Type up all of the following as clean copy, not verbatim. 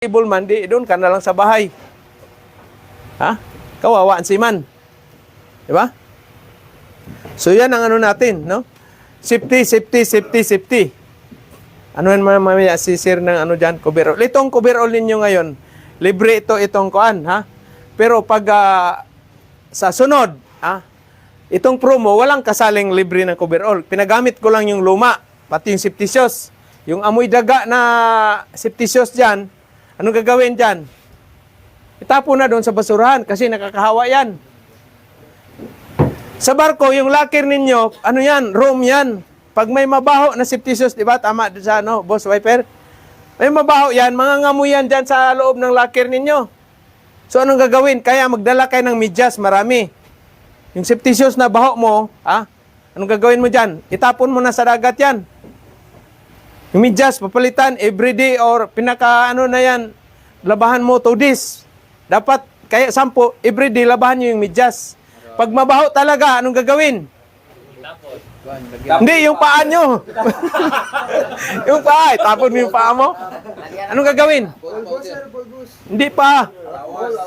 Able man, di doon ka na lang sa bahay. Ha? Kawawa ang siman. Di ba? So yan ang ano natin, no? Safety, safety, safety, safety. Ano yan mamaya sisir ng ano dyan, coverall. Itong coverall ninyo ngayon, libre itong kuan, ha? Pero pag sa sunod, ha? Itong promo, walang kasaling libre ng coverall. Pinagamit ko lang yung luma, pati yung safety shoes. Yung amoy daga na safety shoes dyan, anong gagawin dyan? Itapon na doon sa basurahan kasi nakakahawa yan. Sa barko, yung locker ninyo, ano yan, room yan. Pag may mabaho na safety shoes, di ba? Tama sa ano, Boss Wiper? May mabaho yan, mangangamoy yan dyan sa loob ng locker ninyo. So anong gagawin? Kaya magdala kayo ng medyas, marami. Yung safety shoes na baho mo, ha? Anong gagawin mo dyan? Itapon mo na sa dagat yan. Yung medyas, papalitan everyday or pinaka ano na yan, labahan mo 2 days. Dapat, kaya 10, everyday labahan nyo yung medyas. Pag mabaho talaga, anong gagawin? Hindi, yung paa nyo. Yung paa, tapon mo yung paa mo. Anong gagawin? Hindi pa.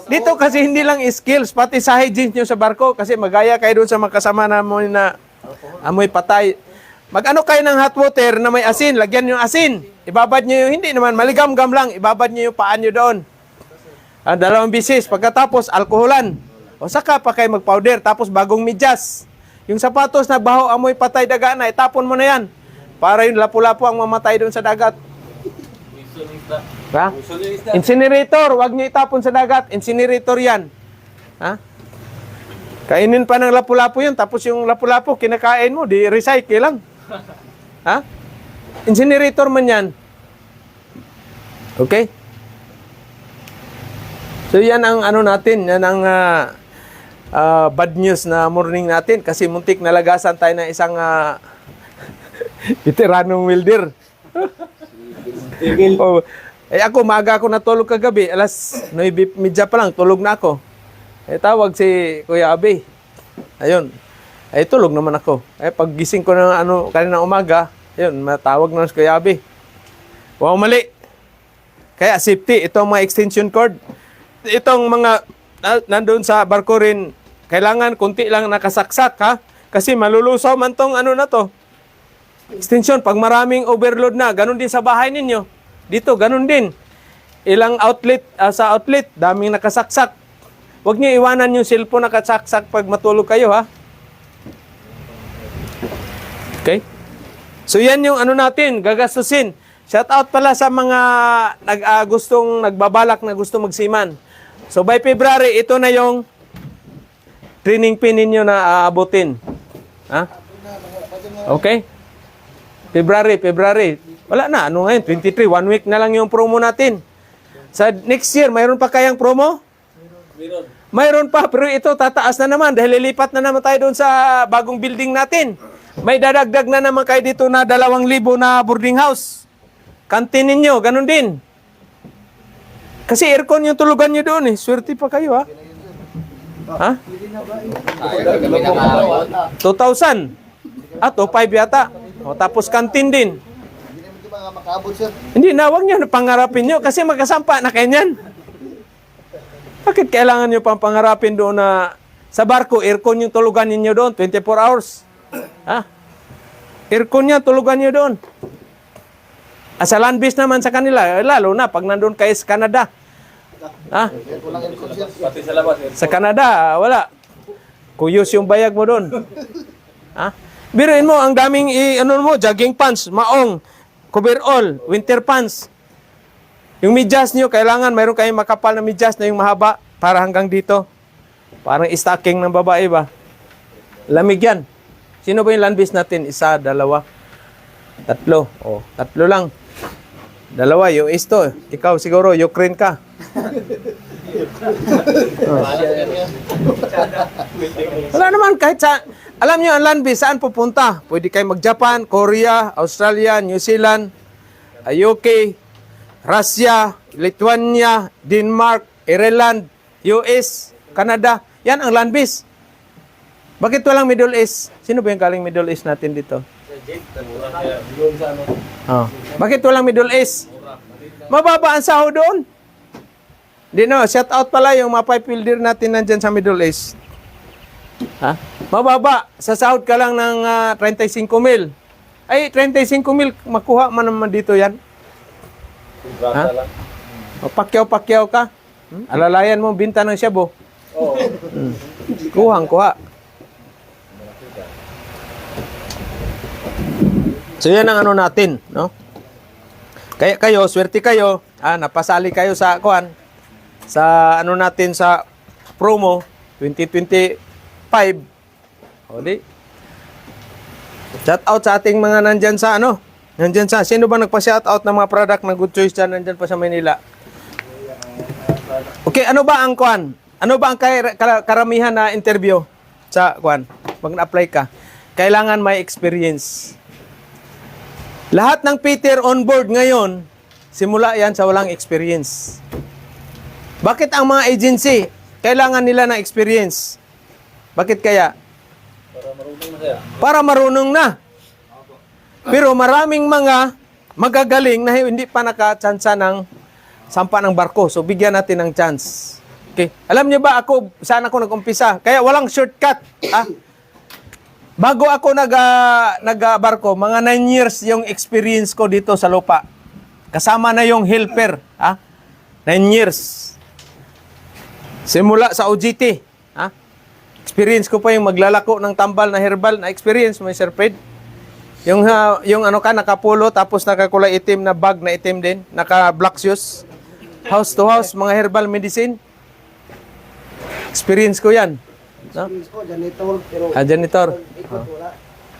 Dito kasi hindi lang skills, pati sa hygiene nyo sa barko. Kasi magaya kayo doon sa makasama na mo na amoy patay. Mag-ano kayo ng hot water na may asin, lagyan yung asin. Ibabad nyo yung, hindi naman, maligam-gam lang, ibabad nyo yung paan nyo doon. 2 bisis, pagkatapos, alkoholan. O saka pa kayo mag-powder, tapos bagong medyas. Yung sapatos na baho, amoy patay, daga na, itapon mo na yan. Para yung lapu-lapu ang mamatay doon sa dagat. Ha? Incinerator, wag nyo itapon sa dagat, incinerator yan. Ha? Kainin pa ng lapu-lapu yun, tapos yung lapu-lapu, kinakain mo, di recycle lang. Ha? Incinerator man yan. Okay? So yan ang ano natin, yan ang bad news na morning natin kasi muntik nalagasan tayo ng isang veteranong welder. Oh, ako, maaga ako natulog kagabi, alas 9:30 pa lang, tulog na ako. Tawag si Kuya Abe. Ayun. Ay, tulog naman ako. Pag gising ko ng kanina umaga, ayun, matawag na si Kuya Abe. Wow, mali. Kaya safety, itong mga extension cord. Itong mga nandun sa barko rin, kailangan kunti lang nakasaksak, ha? Kasi malulusaw man tong ano na to. Extension, pag maraming overload na, ganun din sa bahay ninyo. Dito, ganun din. Ilang outlet, sa outlet, daming nakasaksak. Huwag niyo iwanan yung cellphone nakasaksak pag matulog kayo, ha? Okay? So yan yung ano natin, gagastusin. Shout out pala sa mga nagbabalak na gusto magsiman. So by February, ito na yung training pin ninyo na aabutin. Ha? Okay? February. Wala na, ano ngayon? 23, 1 week na lang yung promo natin. Sa next year, mayroon pa kayang promo? Mayroon pa, pero ito tataas na naman dahil lilipat na naman tayo doon sa bagong building natin. May dadagdag na naman kayo dito na 2,000 na boarding house. Kantin ninyo, ganun din. Kasi aircon yung tulugan nyo doon eh. Swerte pa kayo, ha? Ha? 2,000. 2,500 yata. O, tapos kantin din. Hindi na, huwag nyo na pangarapin nyo kasi magkasampa na kayo niyan. Bakit kailangan nyo pang pangarapin doon na sa barko, aircon yung tulugan ninyo doon, 24 hours? Ha? Aircon niya, tulugan niyo doon. Sa land base naman sa kanila, lalo na pag nandun kayo sa Canada. Ha? Sa Canada, wala. Kuyos yung bayag mo doon. Ha? Biruin mo, ang daming, jogging pants, maong, coverall, winter pants. Yung medyas nyo, kailangan mayroon kayong makapal na medyas na yung mahaba para hanggang dito. Parang stocking ng babae ba? Lamig yan. Sino ba yung land base natin? 1, 2, 3. O, 3 lang. 2, US to. Ikaw siguro, Ukraine ka. Wala naman, kahit sa... Alam nyo, ang land base, saan pupunta? Pwede kayo mag-Japan, Korea, Australia, New Zealand, UK, Russia, Lithuania, Denmark, Ireland, US, Canada. Yan ang land base. Bakit walang Middle East? Sino ba yung galing Middle East natin dito? Oh. Bakit walang Middle East? Mababa ang sahod doon. Hindi no, shout out pala yung mga pipe welder natin nandyan sa Middle East. Ha? Mababa. Sa sahod ka lang ng 35 mil. Ay, 35 mil, makuha man naman dito yan. Ha? O, pakyaw-pakyaw ka. Alalayan mo, binta ng shabu. Oo. Kuha. So yan ang ano natin, no? Kaya kayo, swerte kayo, napasali kayo sa kuan sa ano natin sa promo 2025. O di. Shout out sa ating mga nandyan sa ano? Nandyan sa sino ba nagpa-shout out ng mga product ng Good Choice dyan nandyan pa sa Manila? Okay, ano ba ang kuan? Ano ba ang karamihan na interview sa kuan? Pag na-apply ka, kailangan may experience. Lahat ng Peter on board ngayon, simula yan sa walang experience. Bakit ang mga agency, kailangan nila ng experience? Bakit kaya? Para marunong na kaya. Para marunong na. Pero maraming mga magagaling na hindi pa nakatsansa ng sampa ng barko. So, bigyan natin ng chance. Okay. Alam niyo ba ako, saan ako nag-umpisa? Kaya walang shortcut. Bago ako nag-barko, mga 9 years yung experience ko dito sa lupa. Kasama na yung helper. 9 years. Simula sa OJT. Experience ko pa yung maglalako ng tambal na herbal na experience, may Sir Fred. Yung ano ka, nakapulo, tapos nakakulay itim na bag na itim din, naka-black shoes. House to house, mga herbal medicine. Experience ko yan. No? Janitor, pero Janitor. ikot wala.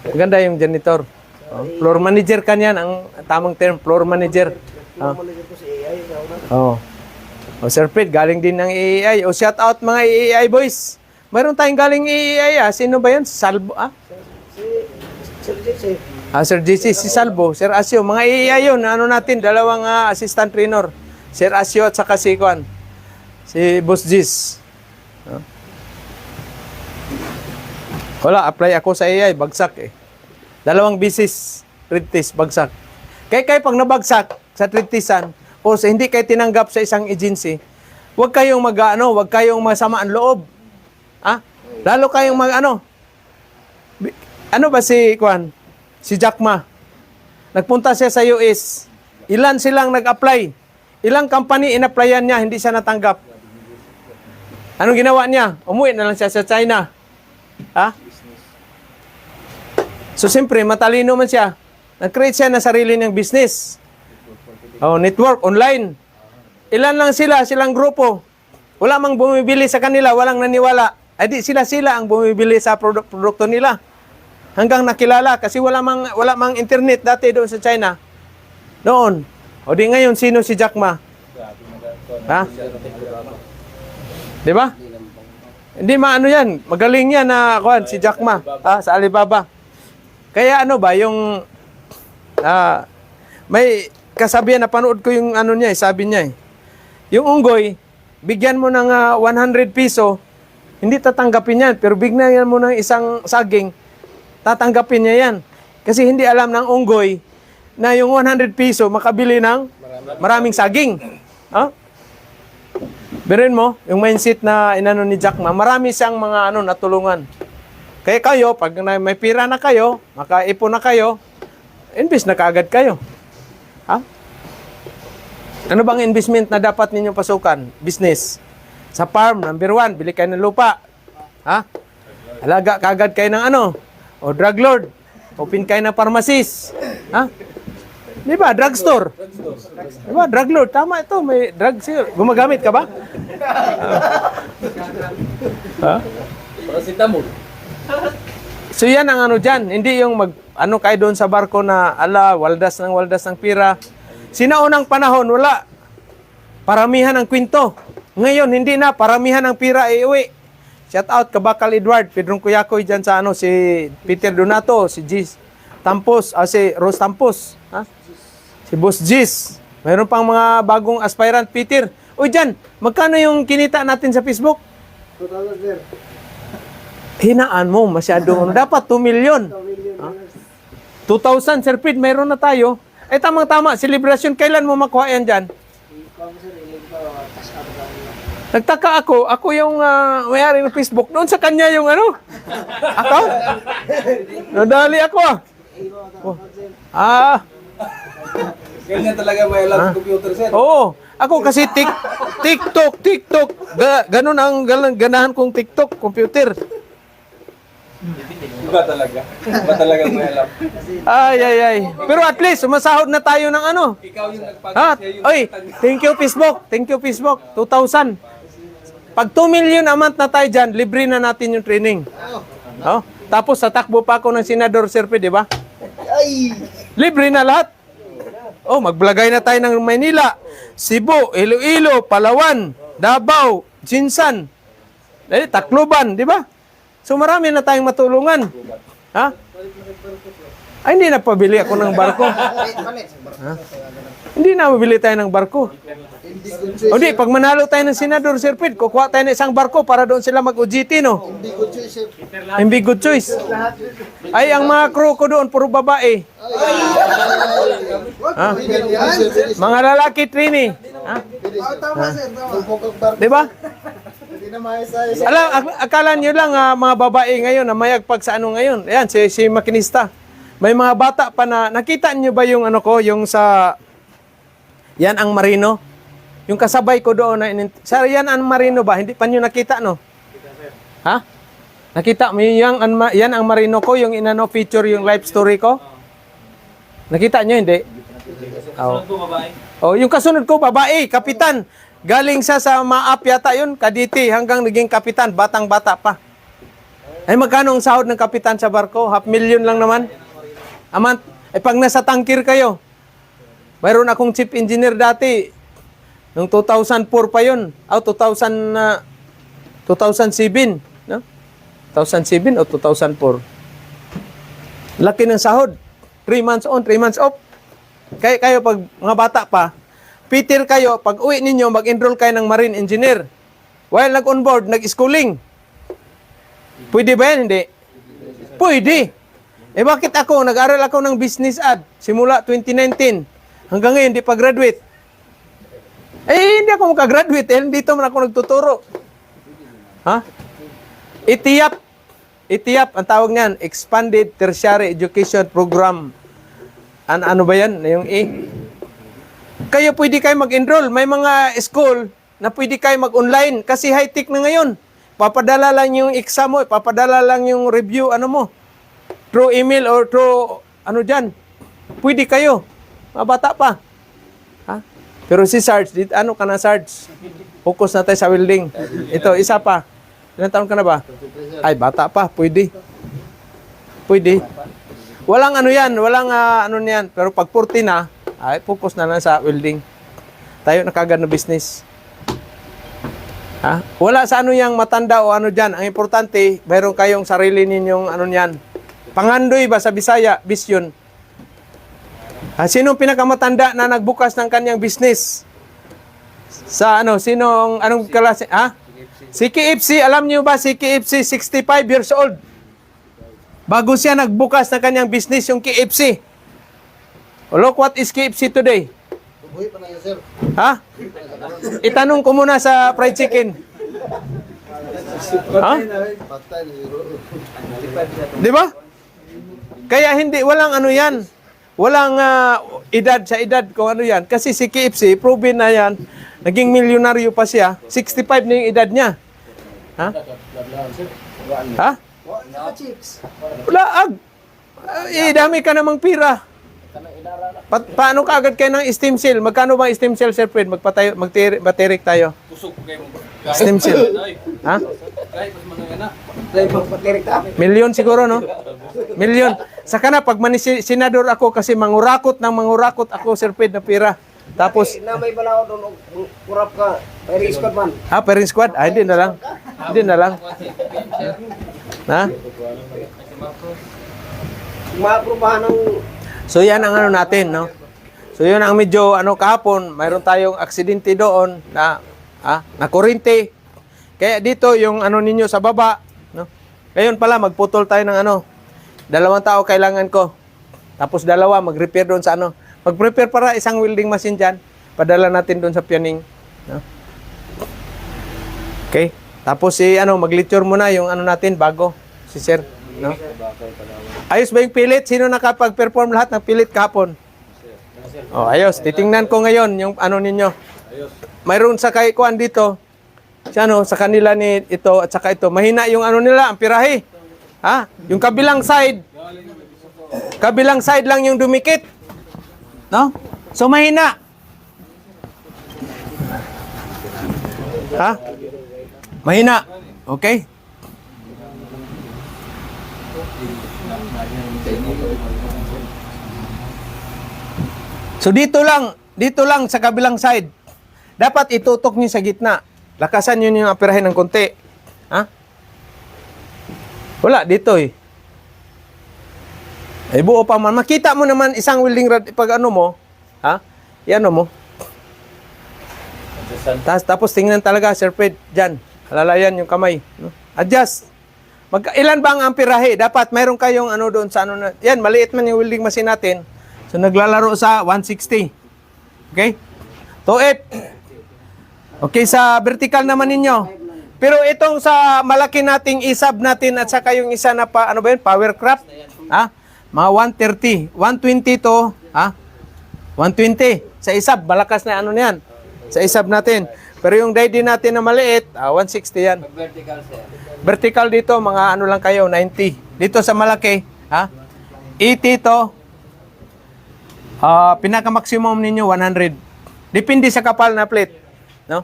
Maganda yung janitor. Floor manager ka niyan, ang tamang term, floor manager. Manager ko si AI sa una. Oh. Sir Fred, galing din ng AAI. Shout out mga AAI boys. Mayroon tayong galing AAI. Sino ba yun? Salvo, Si Sir JC. Sir JC, si Salvo, Sir Asio. Mga AAI yun. Ano natin, dalawang assistant trainer. Sir Asio at saka si Kwan. Si Boss Jis. Wala, apply ako sa AI, bagsak eh. Dalawang bisis, trade test, bagsak. Kaya pag nabagsak sa trade testan, o sa hindi kayo tinanggap sa isang agency, huwag kayong huwag kayong masama ang loob. Lalo kayong ano ba si Kwan? Si Jack Ma. Nagpunta siya sa US. Ilan silang nag-apply? Ilang company in-applyan niya, hindi siya natanggap. Anong ginawa niya? Umuwi na lang siya sa China. So, siyempre, matalino man siya. Nag-create siya ng sarili niyang business. Network, online. Ilan lang silang grupo. Wala mang bumibili sa kanila, walang naniwala. Ay di sila ang bumibili sa produkto nila. Hanggang nakilala kasi wala mang internet dati doon sa China. Noon. O di ngayon, sino si Jack Ma? Di ba? Hindi maano yan. Magaling yan na si Jack Ma. Sa Alibaba. Kaya ano ba, yung may kasabihan na panood ko yung ano niya, sabi niya yung unggoy, bigyan mo ng 100 piso, hindi tatanggapin yan. Pero bigyan mo ng isang saging, tatanggapin niya yan. Kasi hindi alam ng unggoy na yung 100 piso makabili ng maraming saging. Birin mo, yung mindset na inano ni Jack Ma, marami siyang mga natulungan. Kaya kayo, pag may pira na kayo, makaipon na kayo, invest na kaagad kayo. Ano bang investment na dapat ninyong pasukan? Business. Sa farm, number 1, bili kayo ng lupa. Alaga kaagad kayo ng o drug lord. Open kayo ng pharmacist. Di ba? Drugstore. Di ba? Drug lord. Tama ito. May drug sale. Gumagamit ka ba? Paracetamol. So yan ang dyan. Hindi yung kayo doon sa barko na waldas ng pira. Sinaunang panahon, wala. Paramihan ng kwento. Ngayon, hindi na. Paramihan ng pira iuwi. Shout out Kabakal Edward, Pedrong Kuyakoy dyan sa si Peter Donato, si Gis Tampos, si Rose Tampos. Si Boss Gis. Mayroon pang mga bagong aspirant, Peter. Uy, dyan, magkano yung kinita natin sa Facebook? 2,000 sir. Hinaan mo, masyadong. Dapat 2 million. 2,000, Sir Fred, mayroon na tayo. Tamang-tama, celebration. Kailan mo makuha yan dyan? Ikaw sir, iling pa Nagtaka ako yung may-ari ng Facebook, doon sa kanya yung ano, account. Nadali ako ah. Oh. Ah, Ganyan talaga may alam sa computer, sir. oo. Ako kasi TikTok. Ganun ang ganahan kong TikTok, computer. Iba talaga. Iba talaga may alam. Ay. Pero at least, sumasahod na tayo ng ano. Ikaw yung nagpag Ha? siya yung Oy, thank you Facebook. 2,000. Pag 2 million a month na tayo dyan, libre na natin yung training. Oh? Tapos tatakbo pa ako ng Senador Serpe, di ba? Ay! Libre na lahat. Oh, magblagay na tayo ng Maynila, Cebu, Iloilo, Palawan, Davao, Jinsan, Tacloban, di ba? So marami na tayong matulungan. Ha? Ay, hindi na pabili ako ng barko. Ha? Hindi na mabili tayo ng barko. O di, pag manalo tayo ng Senador Sir Pid, kukuha tayo ng isang barko para doon sila mag-UGT, no? Hindi good choice. Ay, ang mga crew ko doon, puro babae. Ha? Mga lalaki trainee. Ha? Tama sir, tama. Di ba? Hindi na maayos-ayos. Alam, akala nyo lang mga babae ngayon na mayagpag sa ano ngayon. Ayan, si makinista. May mga bata pa na, nakita nyo ba yung ano ko, yung sa, yan ang Marino? Yung kasabay ko doon na, sir, yan ang Marino ba? Hindi pa nyo nakita, no? Ha? Nakita mo yan ang Marino ko, yung inano feature, yung life story ko? Nakita nyo, hindi? Oh. Oh, yung kasunod ko, babae, kapitan. Galing sa Maap yata yun, Kaditi, hanggang naging kapitan, batang-bata pa. Ay, magkano ang sahod ng kapitan sa barko? 500,000 lang naman. Amant, pag nasa tangkir kayo, mayroon akong chief engineer dati, noong 2004 pa yun. 2007, no? 2007 o 2004. Laki ng sahod. 3 months on, 3 months off. Kayo pag mga bata pa, Peter kayo, pag uwi ninyo, mag-enroll kayo ng marine engineer. While nag-onboard, nag-schooling. Pwede ba yan? Hindi. Pwede. Eh bakit ako, nag-aral ako ng business ad, simula 2019, hanggang ngayon, di pa graduate. Eh, hindi ako makagraduate, dito man ako nagtuturo. Ha? ETIAP, ang tawag niyan, Expanded Tertiary Education Program. Ano ba yan? Yung E? Kayo pwede kayo mag-enroll. May mga school na pwede kayo mag-online kasi high-tech na ngayon. Papadala lang yung exam mo, papadala lang yung review, ano mo. Through email or through, ano dyan. Pwede kayo. Mga bata pa. Ha? Pero si Sarge, ano ka na Sarge? Focus na tayo sa welding. Ito, isa pa. Ilang taon ka na ba? Ay, bata pa. Pwede. Pwede. Walang ano yan. Walang ano niyan. Pero pag 40 na, ay, focus na lang sa welding. Tayo na kagad na business. Ha? Wala sa ano yang matanda o ano dyan. Ang importante, mayroon kayong sarili ninyong ano niyan. Pangandoy ba sa Bisaya? Vision. Sinong pinakamatanda na nagbukas ng kanyang business? Sa ano? Anong klase? Ha? Si KFC, alam niyo ba si KFC 65 years old? Bago siya nagbukas ng kanyang business yung KFC. Look what is KFC today. Buhay pa na yun, sir. Ha? Itanong ko muna sa fried chicken. Ha? Patay na yun. Di ba? Kaya walang ano yan. Walang edad sa edad kung ano yan. Kasi si KFC, proven na yan, naging milyonaryo pa siya. 65 na yung edad niya. Ha? Ha? Wala. Dami ka namang pira. Paano ka agad kayo ng stem cell? Magkano ba stem cell, Sir Fred? Magbaterik tayo. Pusok kayo mo. Stem cell. Ha? Kahit mas mga na. Milyon siguro, no? Milyon. Saka na, pag senador ako kasi mangurakot ako, Sir Fred, na pira. Tapos, Na may balaw doon, kurap ka. Pairing squad man. pairing squad? Hindi na lang. Hindi na lang. Ha? Maaprubahan ng... So yan ang ano natin, no? So yun ang medyo kahapon, mayroon tayong aksidente doon na kurente. Kaya dito yung ano ninyo sa baba, no? Ngayon pala magputol tayo ng 2 tao kailangan ko. Tapos 2 mag-repair doon sa Mag-prepare para isang welding machine diyan. Padala natin doon sa Pianing, no? Tapos si ano, mag-lecture muna yung ano natin bago si sir, no? Ayos ba yung pilit? Sino nakapag-perform lahat ng pilit kahapon? Oh, ayos. Titingnan ko ngayon yung ano ninyo. Mayroon sa kay kuan dito. Si ano, sa kanila ni ito at saka ito. Mahina yung ano nila, ang pirahe. Ha? Yung kabilang side. Kabilang side lang yung dumikit. No? So mahina. Ha? Mahina. Okay? So dito lang sa kabilang side. Dapat itutok niyo sa gitna. Lakasan niyo yung apirahin ng konti. Ha? Wala dito eh. Ay buo pa man. Makita mo naman isang welding rod pag ano mo, ha? Iano mo. Tapos tingnan talaga, Sir Fred, dyan. Halalayan yung kamay. No? Adjust. Ilan ba ang amperahe? Dapat mayroon kayong ano doon sa ano na. Yan, maliit man yung welding machine natin. So naglalaro sa 160. Okay? 2.8. Okay, sa vertical naman ninyo. Pero itong sa malaki nating isab natin at saka yung isa na pa, ano ba yun? Power craft. Ha? Mga 130. 120 to, ha? 120. Sa isab, malakas na ano niyan. Sa isab natin. Pero yung DD natin na maliit, 160 yan. Vertical, sir. Vertical dito, mga ano lang kayo, 90. Dito sa malaki, ha? 80 to, pinaka-maximum ninyo, 100. Depende sa kapal na plate. No?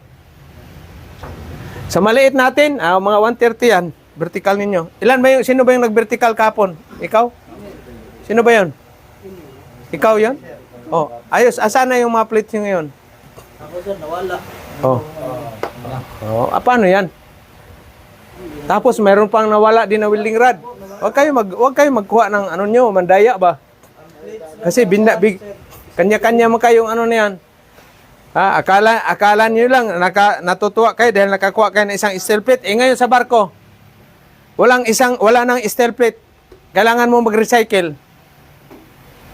Sa maliit natin, mga 130 yan, vertical ninyo. Ilan ba yung, sino ba yung nag-vertical kapon? Ikaw? Sino ba yun? Ikaw yun? Oh, ayos. Asan na yung mga plates nyo ngayon? Ako, sir, nawala. Oh. Oh, paano yan? Tapos mayroon pang nawala din na welding rod. Wag kayo magkuha ng ano nyo, mandaya ba? Kasi kanya-kanya mo kayong ano na yan. Ha, akala niyo lang natutuwa kayo dahil nakakuha kayo ng isang steel plate. Ngayon sa barko, wala nang steel plate. Kailangan mo mag-recycle.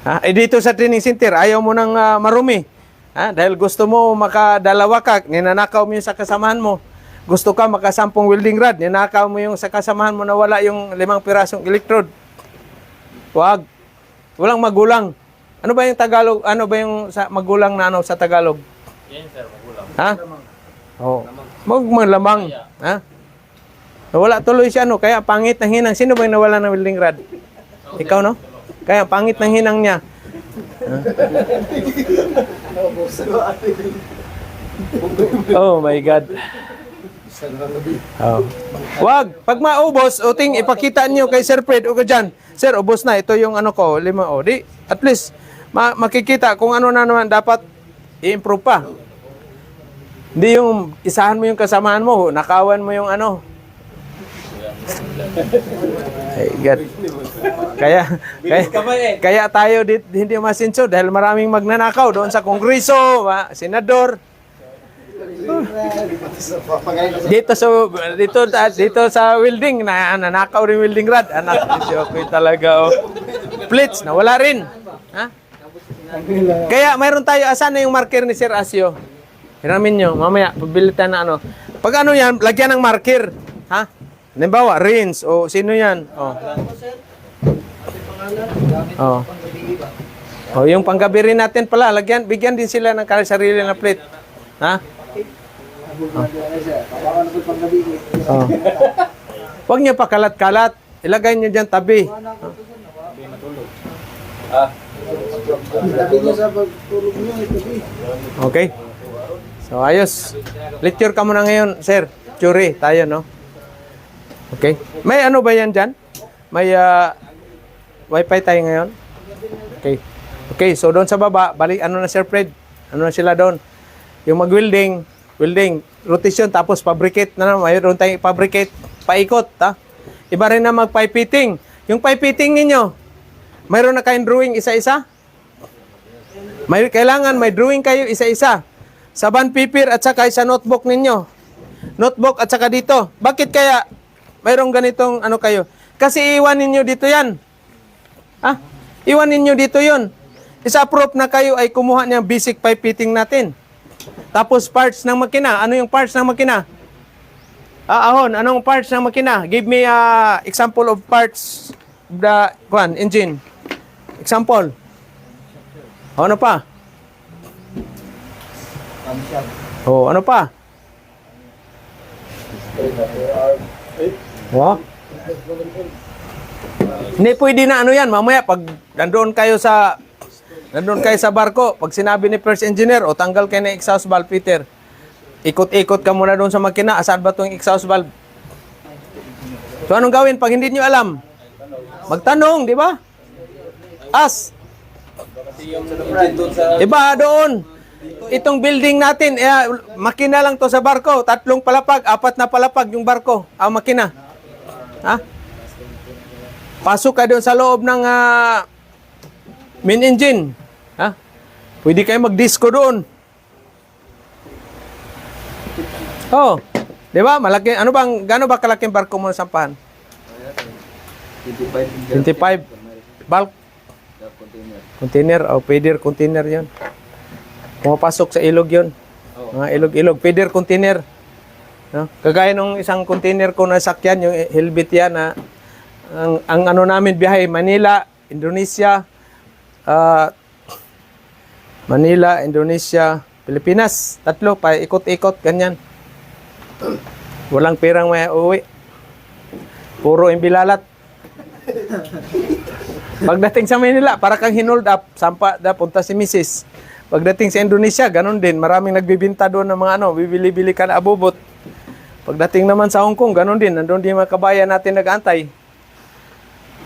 Ha, dito sa training center, ayaw mo nang marumi. Ha, dahil gusto mo makadalawa ka, ninanakaw mo yung sa kasamahan mo. Gusto ka makasampung welding rod, ninakaw mo yung sa kasamahan mo na wala yung 5 pirasong electrode. Wag. Walang magulang. Ano ba yung Tagalog? Ano ba yung magulang na ano sa Tagalog? Yan, sir, magulang. Ha? Oh. Maglamang. Ha? Wala tuloy siya, no? Kaya pangit ng hinang. Sino ba yung nawala ng welding rod? Ikaw, no? Kaya pangit ng hinang niya. Oh my God. Oh. Wag, pag maubos, uting ipakita niyo kay Sir Fred o dyan. Sir, ubos na. Ito yung ano ko, 5. O, di, at least, makikita kung ano na naman dapat i-improve pa. Hindi yung isahan mo yung kasamahan mo, nakawan mo yung ano. Ay, God. Kaya tayo hindi masinso dahil maraming magnanakaw doon sa kongreso, senador. Dito sa welding nanakaw rin welding rod. Anak, ko talaga. Oh. Plates na wala rin. Ha? Kaya mayroon tayo, asan na yung marker ni Sir Asio? Hiramin nyo, mamaya, pabilitan na ano. Pag ano yan, lagyan ng marker. Ha? Halimbawa, Rins, o sino yan? Oh. Oh. Oh, yung panggabi rin natin pala, bigyan din sila ng sarili na plate. Ha? Oh. Huwag niyo pa kalat-kalat. Ilagay niyo diyan tabi. Okay. So, ayos. Lecture ka muna ngayon, sir. Churi, tayo, no? Okay. May ano ba yan dyan? May wifi tayo ngayon? Okay. Okay, so doon sa baba, balik, ano na, Sir Fred? Ano na sila doon? Yung mag-welding, rotation, tapos fabricate na naman. Mayroon tayong fabricate, paikot, ha? Iba rin na mag-pipe fitting. Yung pipe fitting ninyo, mayroon na kayong drawing isa-isa? Kailangan may drawing kayo isa-isa. Sa bond paper at saka sa notebook ninyo. Notebook at saka dito. Bakit kaya mayroong ganitong ano kayo? Kasi iwan ninyo dito yan. Ha? Iwan ninyo dito yon. Isa-approve na kayo ay kumuha niyang basic pipe fitting natin. Tapos parts ng makina. Ano yung parts ng makina? Ahon, anong parts ng makina? Give me example of parts of the engine. Example. Ano pa? Oh, ano pa? Oh. Hindi pwede na ano yan, mamaya pag nandoon kayo sa barko, pag sinabi ni first engineer, o tanggal kayo ng exhaust valve, Peter. Ikot-ikot ka muna doon sa makina, asan ba itong exhaust valve? So anong gawin pag hindi nyo alam? Magtanong, di ba? Ask. Iba doon. Itong building natin, makina lang to sa barko. 3 palapag, 4 na palapag yung barko. Makina. Ha? Pasok ka doon sa loob ng main engine. Ha? Pwede kayo mag-disco doon. Oh, di ba? Malaki. Gaano ba kalaking barko mo sampahan? 25. Bulk? Container. Oh, feeder container yun. Pumapasok sa ilog yun. Mga ilog-ilog. Feeder container. No? Kagaya nung isang container ko na sakyan, yung helmet yan na ang ano namin biyahe, Manila, Indonesia, Pilipinas. 3, pa ikot-ikot, ganyan. Walang perang may uwi. Puro imbilalat. Pagdating sa Manila, para kang hinold up, sampa na punta si Mrs. Pagdating sa Indonesia, ganun din. Maraming nagbibinta doon ng mga bibili-bili ka na abubot. Pagdating naman sa Hong Kong, ganun din. Nandun din mga kabayan natin nag-antay.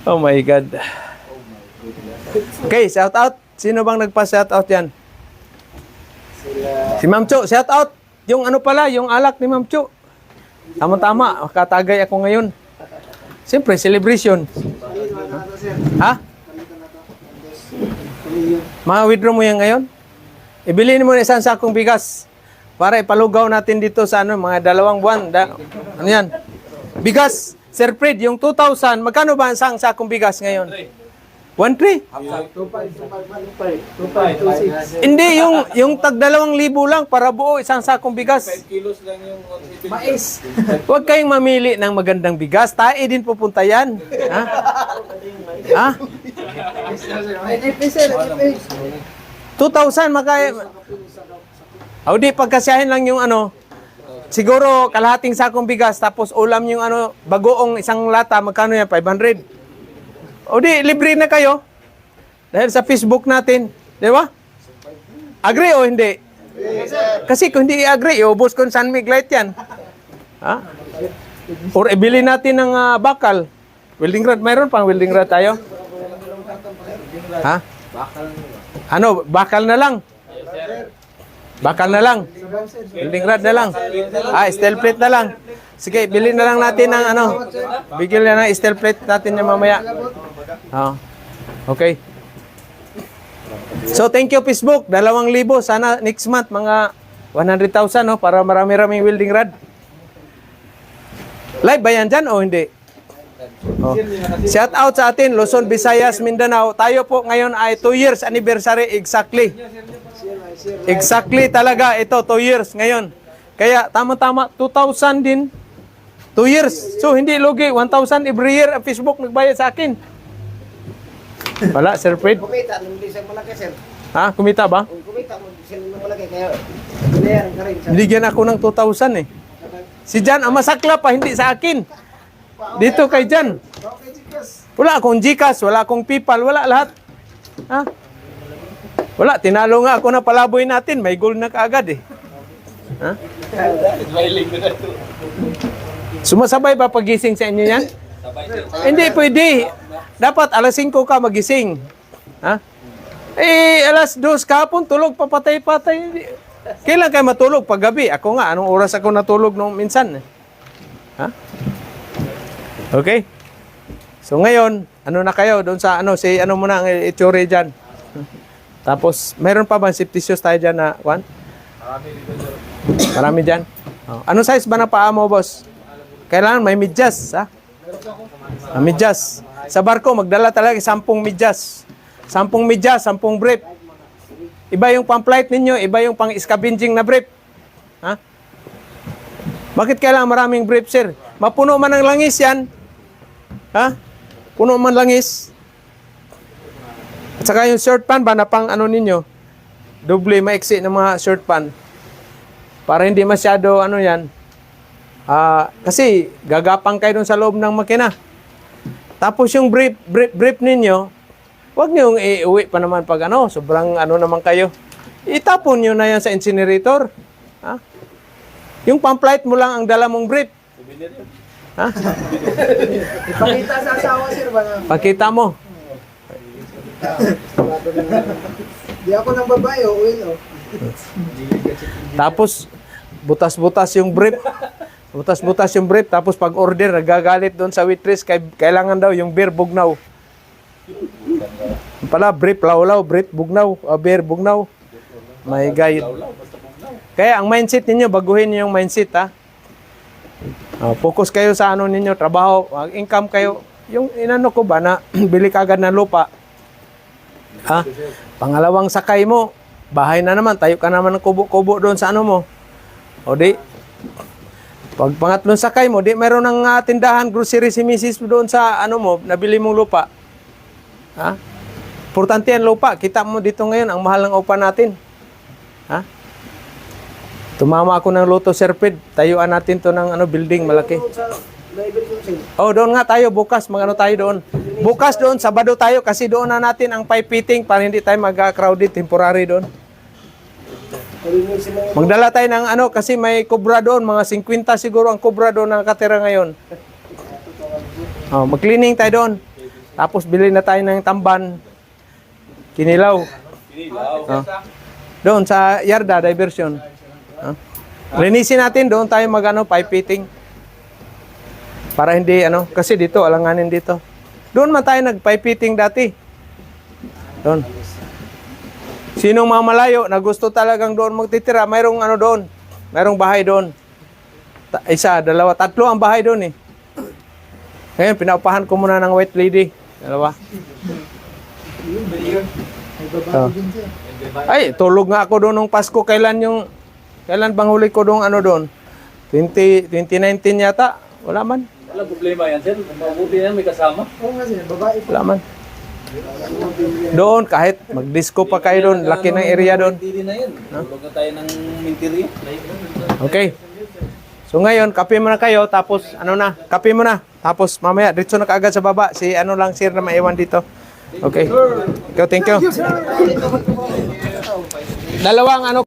Oh my God. Okay, shout out. Sino bang nagpa-shout out yan? Si Ma'am Cho, shout out. Yung yung alak ni Ma'am Cho. Tama-tama, makatagay ako ngayon. Siyempre, celebration. Ha? Ma-withdraw mo yan ngayon? Ibilin mo na isang sakong bigas para ipalugaw natin dito sa mga 2 buwan. Ano yan? Bigas. Sir Fred, yung 2,000, magkano ba ang sakong bigas ngayon? 1,300? Hindi, yung tag 2,000 lang para buo isang sakong bigas. 5 kilos lang yung Mais. Huwag kayong mamili ng magandang bigas. Tae din pupunta yan. Ha? Ha? 2,000 makaya. O di, pagkasyahin lang yung siguro kalahating sakong bigas tapos ulam yung bagoong isang lata, magkano yan? 500. O di, libre na kayo. Dahil sa Facebook natin. Di ba? Agree o hindi? Kasi kung hindi i-agree, iubos ko San Miguelite yan. Ha? Or ibili natin ng bakal. Welding rod. Mayroon pang welding rod tayo? Ha? Bakal na lang. Bakal na lang. Welding rod na lang. Steel plate na lang. Sige, bilhin na lang natin ng bigyan na ng steel plate natin yung mamaya. Okay. So, thank you Facebook. 2,000. Sana next month, mga 100,000, para marami-raming welding rod. Live ba yan dyan o hindi? Shout out sa atin, Luzon, Visayas, Mindanao. Tayo po ngayon ay 2 years anniversary exactly. Exactly talaga ito, 2 years ngayon. Kaya tama-tama, 2,000 din. 2 years. So hindi lugi, 1,000 every year ang Facebook nagbayad sa akin. Wala, Sir Fred. Kumita, hindi siya malaki, sir. Ha? Kumita ba? Kumita mo, siya malaki. Kaya, binayaran ka rin. Binigyan ako ng 2,000 eh. Si Jan, ang masakla pa, hindi sa akin. Dito kay Jan. Wala akong Gcash, wala akong PayPal, wala lahat. Ha? Wala, tinalo nga ako na palaboy natin. May goal na kaagad eh. Ha? Sumasabay ba pagising sa inyo yan? Hindi pwede. Dapat alas 5 ka magising. Ha? Alas 2 kahapon, tulog, papatay-patay. Kailan kayo matulog? Paggabi. Ako nga, anong oras ako natulog nung minsan? Ha? Okay? So ngayon, na kayo doon sa muna ang itsure dyan. Tapos, mayroon pa ba safety shoes tayo dyan na, Juan? Marami dyan. Anong size ba na paa mo, boss? Kailangan may medyas, ha? Medyas. Sa barko, magdala talaga 10 medyas. 10 medyas, 10 brief. Iba yung pang-flight ninyo, iba yung pang-scavenging na brief. Ha? Bakit kailangan maraming brief, sir? Mapuno man ng langis yan. Ha? Puno man langis. At saka yung short pan ba na pang ano ninyo? Doble maiksi ng mga short pan. Para hindi masyado ano yan. Kasi gagapang kayo dun sa loob ng makina. Tapos yung brief ninyo, huwag nyo iuwi pa naman pag ano, sobrang ano naman kayo. Itapon nyo na yan sa incinerator. Ha? Yung pamphlet mo lang ang dala mong brief. Ha? Ipakita sa asawa, sir, ba na? Pakita mo. Di ako ng babae, o uwin, o. Tapos, butas-butas yung brief. Butas-butas yung brief. Tapos pag order, nagagalit doon sa waitress. Kailangan daw yung beer bugnaw. Pala, brief lawlaw, brief bugnaw, beer bugnaw. May gayet. Kaya ang mindset ninyo, baguhin niyo yung mindset, ha. Focus kayo sa ano ninyo, trabaho, income kayo. Yung inano ko ba na bili ka agad ng lupa. Ha? Pangalawang sakay mo, bahay na naman, tayo ka naman ng kubo-kubo doon sa ano mo. O di, pag pangatlong sakay mo, di meron ng tindahan, grocery si misis doon sa ano mo, nabili mong lupa. Ha? Importante yan lupa, kita mo dito ngayon, ang mahal ng upa natin. Ha? Tumama ako ng Lotto Serpid, tayuan natin to ng ano, building malaki. Sa driver yung sir. Oh, doon nga tayo bukas, magano tayo doon. Bukas doon, Sabado tayo kasi doon na natin ang pipe fitting para hindi tayo mag-crowded temporary doon. Magdala tayo ng ano kasi may kubra doon, mga 50 siguro ang kubra doon na nakatira ngayon. Oh, mag-cleaning tayo doon. Tapos bili na tayo ng tamban. Kinilaw. Oh. Doon sa Yarda diversion. Oh. Linisin natin doon tayo mag-ano, pipe fitting. Para hindi ano, kasi dito alanganin dito. Doon man tayo nag-pipe fitting dati. Doon. Sinong mga malayo na gusto talagang doon magtitira, mayroong ano doon. Mayroong bahay doon. Isa, dalawa, tatlo ang bahay doon eh. Ngayon, pinaupahan ko muna ng white lady. Dalawa. Oh. Ay, tulog nga ako doon nung Pasko. Kailan bang huli ko doon ano doon? 2019 yata. Wala man. Wala problema yan, sir. Mabuti yan, may kasama. Oo nga, sir, babae po. Wala man. Doon, kahit mag-disco pa kayo doon, laki ng area doon. Hindi na yan. Tulog na tayo ng minterya. Okay. So ngayon, kape muna kayo, tapos ano na, kape muna. Tapos mamaya, dito na kaagad sa baba. Si ano lang, sir, na maiwan dito. Okay. Thank you. Sir, Dalawang ano,